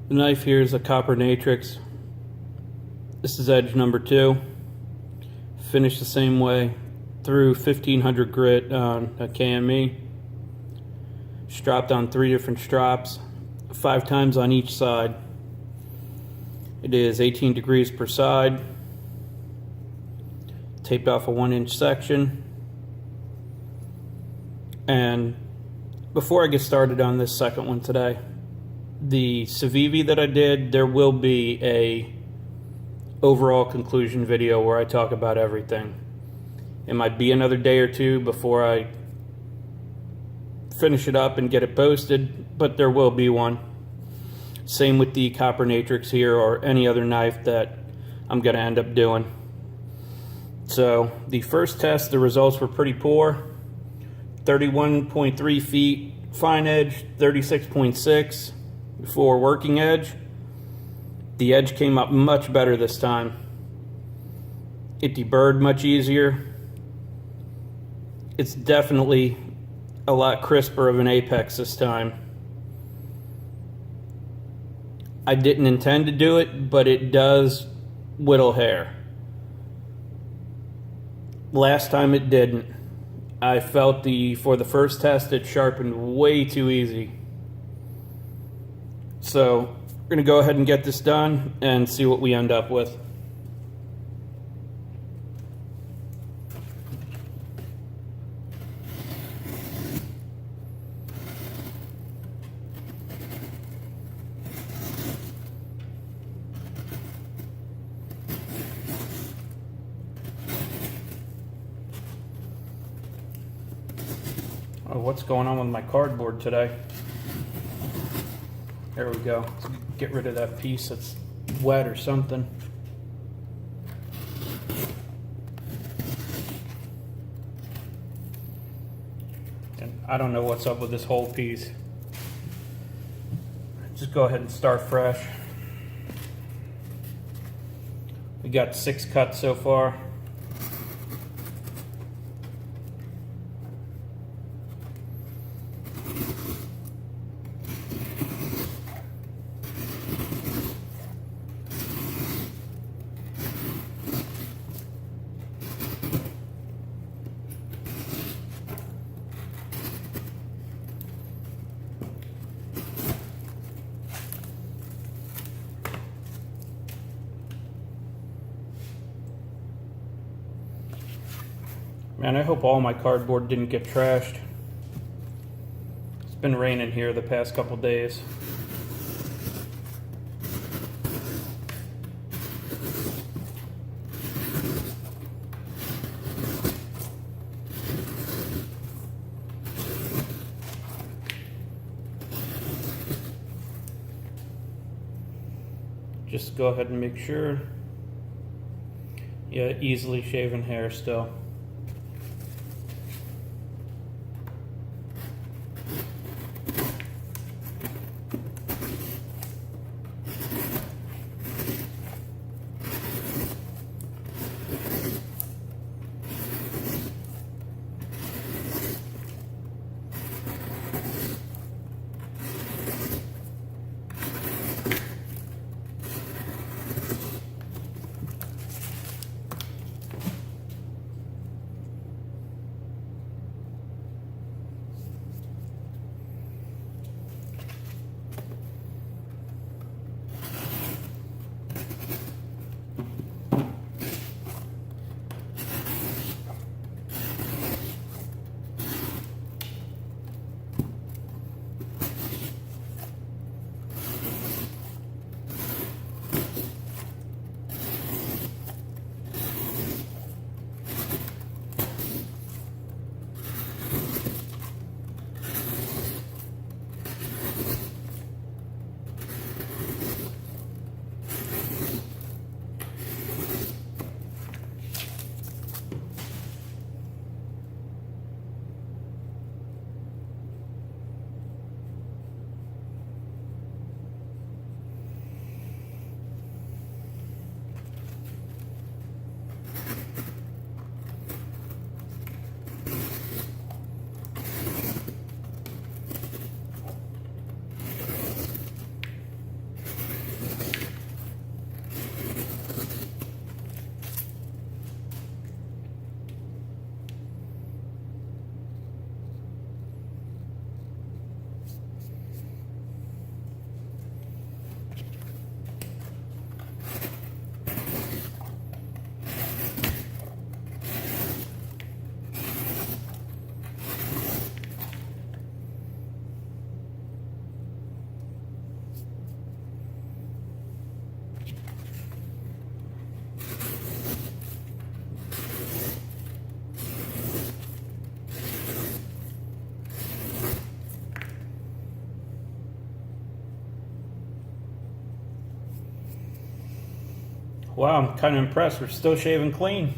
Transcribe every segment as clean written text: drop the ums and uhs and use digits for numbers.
The knife here is a copper Natrix. This is edge number 2. Finished the same way through 1500 grit on a KME. Stropped on 3 different strops, 5 times on each side. It is 18 degrees per side. Taped off a 1-inch section. And before I get started on this second one today, the Civivi that I did, there will be a overall conclusion video where I talk about everything. It might be another day or two before I finish it up and get it posted, but there will be one. Same with the copper Natrix here or any other knife that I'm going to end up doing. So the first test, the results were pretty poor. 31.3 feet fine edge, 36.6 for working edge. The edge came up much better this time. It deburred much easier. It's definitely a lot crisper of an apex this time. I didn't intend to do it, but it does whittle hair. Last time it didn't. I felt for the first test it sharpened way too easy. So we're going to go ahead and get this done and see what we end up with. Oh, what's going on with my cardboard today? There we go. Let's get rid of that piece that's wet or something. And I don't know what's up with this whole piece. Just go ahead and start fresh. We got 6 cuts so far. Man, I hope all my cardboard didn't get trashed. It's been raining here the past couple days. Just go ahead and make sure. Yeah, easily shaven hair still. Wow, I'm kind of impressed. We're still shaving clean.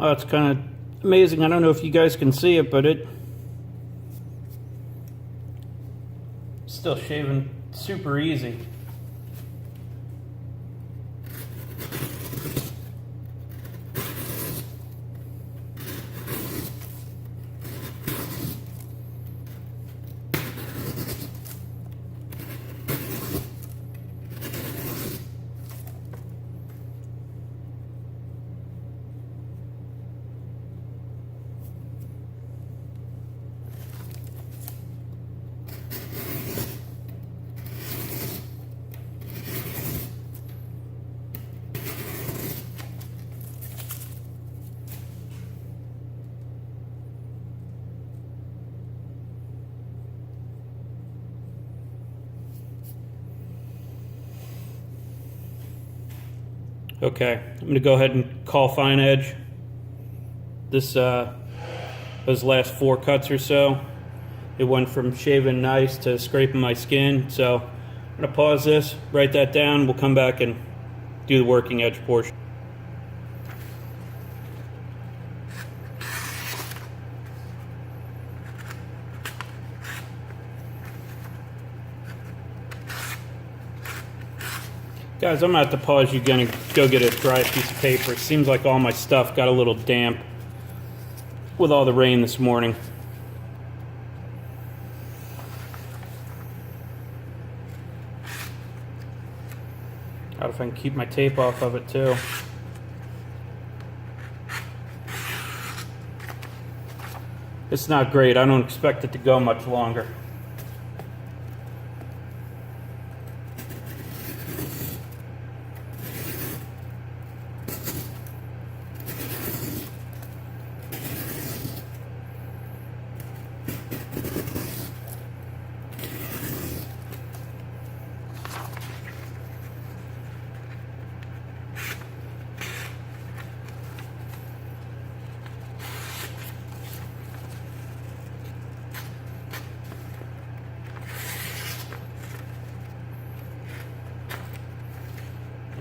Oh, it's kind of amazing. I don't know if you guys can see it, but it's still shaving super easy. Okay, I'm going to go ahead and call fine edge. Those last 4 cuts or so, it went from shaving nice to scraping my skin. So I'm going to pause this, write that down. We'll come back and do the working edge portion. Guys, I'm gonna have to pause you again and go get a dry piece of paper. It seems like all my stuff got a little damp with all the rain this morning. How if I can keep my tape off of it too. It's not great. I don't expect it to go much longer.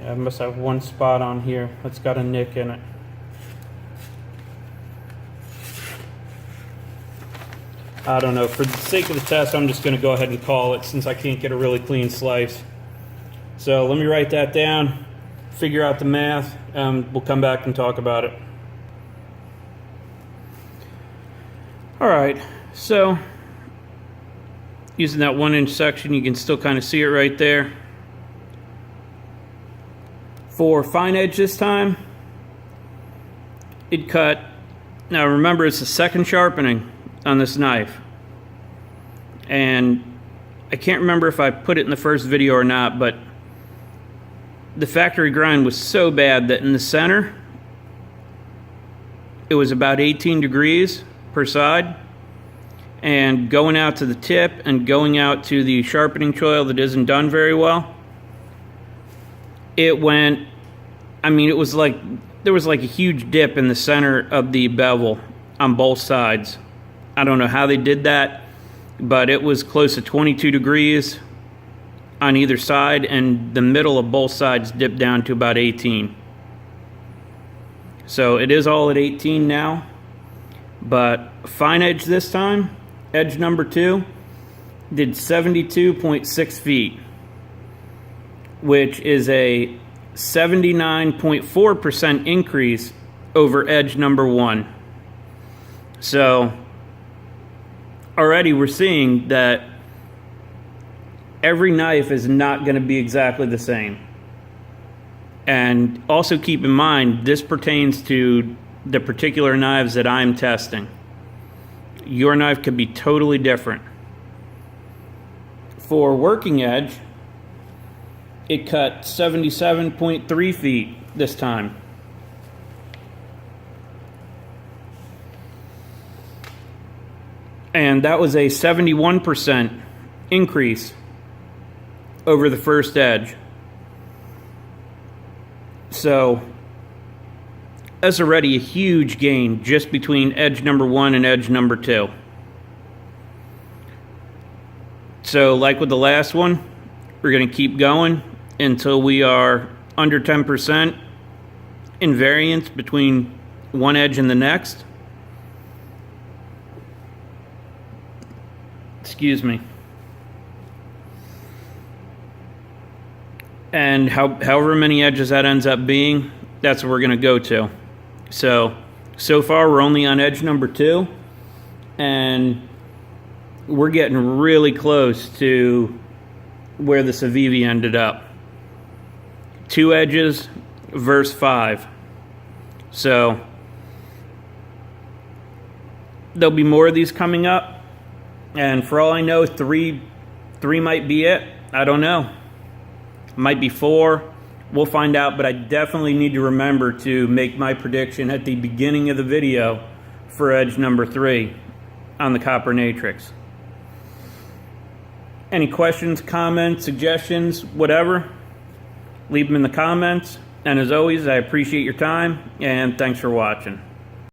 I must have one spot on here that's got a nick in it. I don't know. For the sake of the test, I'm just going to go ahead and call it since I can't get a really clean slice. So let me write that down, figure out the math, and we'll come back and talk about it. Alright, so using that 1-inch section, you can still kind of see it right there. For fine edge this time, it cut. Now remember, it's the second sharpening on this knife, and I can't remember if I put it in the first video or not, but the factory grind was so bad that in the center it was about 18 degrees per side, and going out to the tip and going out to the sharpening choil that isn't done very well, it went, I mean, it was like, there was like a huge dip in the center of the bevel on both sides. I don't know how they did that, but it was close to 22 degrees on either side, and the middle of both sides dipped down to about 18. So it is all at 18 now, but fine edge this time, edge number 2, did 72.6 feet. Which is a 79.4% increase over edge number 1. So already we're seeing that every knife is not going to be exactly the same. And also keep in mind, this pertains to the particular knives that I'm testing. Your knife could be totally different. For working edge, it cut 77.3 feet this time. And that was a 71% increase over the first edge. So that's already a huge gain just between edge number 1 and edge number 2. So like with the last one, we're going to keep going until we are under 10% in variance between one edge and the next. Excuse me. And however many edges that ends up being, that's what we're going to go to. So far we're only on edge number 2, and we're getting really close to where the Civivi ended up. 2 edges versus 5. So there'll be more of these coming up, and for all I know, 3 might be it. I don't know. Might be 4. We'll find out, but I definitely need to remember to make my prediction at the beginning of the video for edge number 3 on the copper Natrix. Any questions, comments, suggestions, whatever, leave them in the comments. And as always, I appreciate your time, and thanks for watching.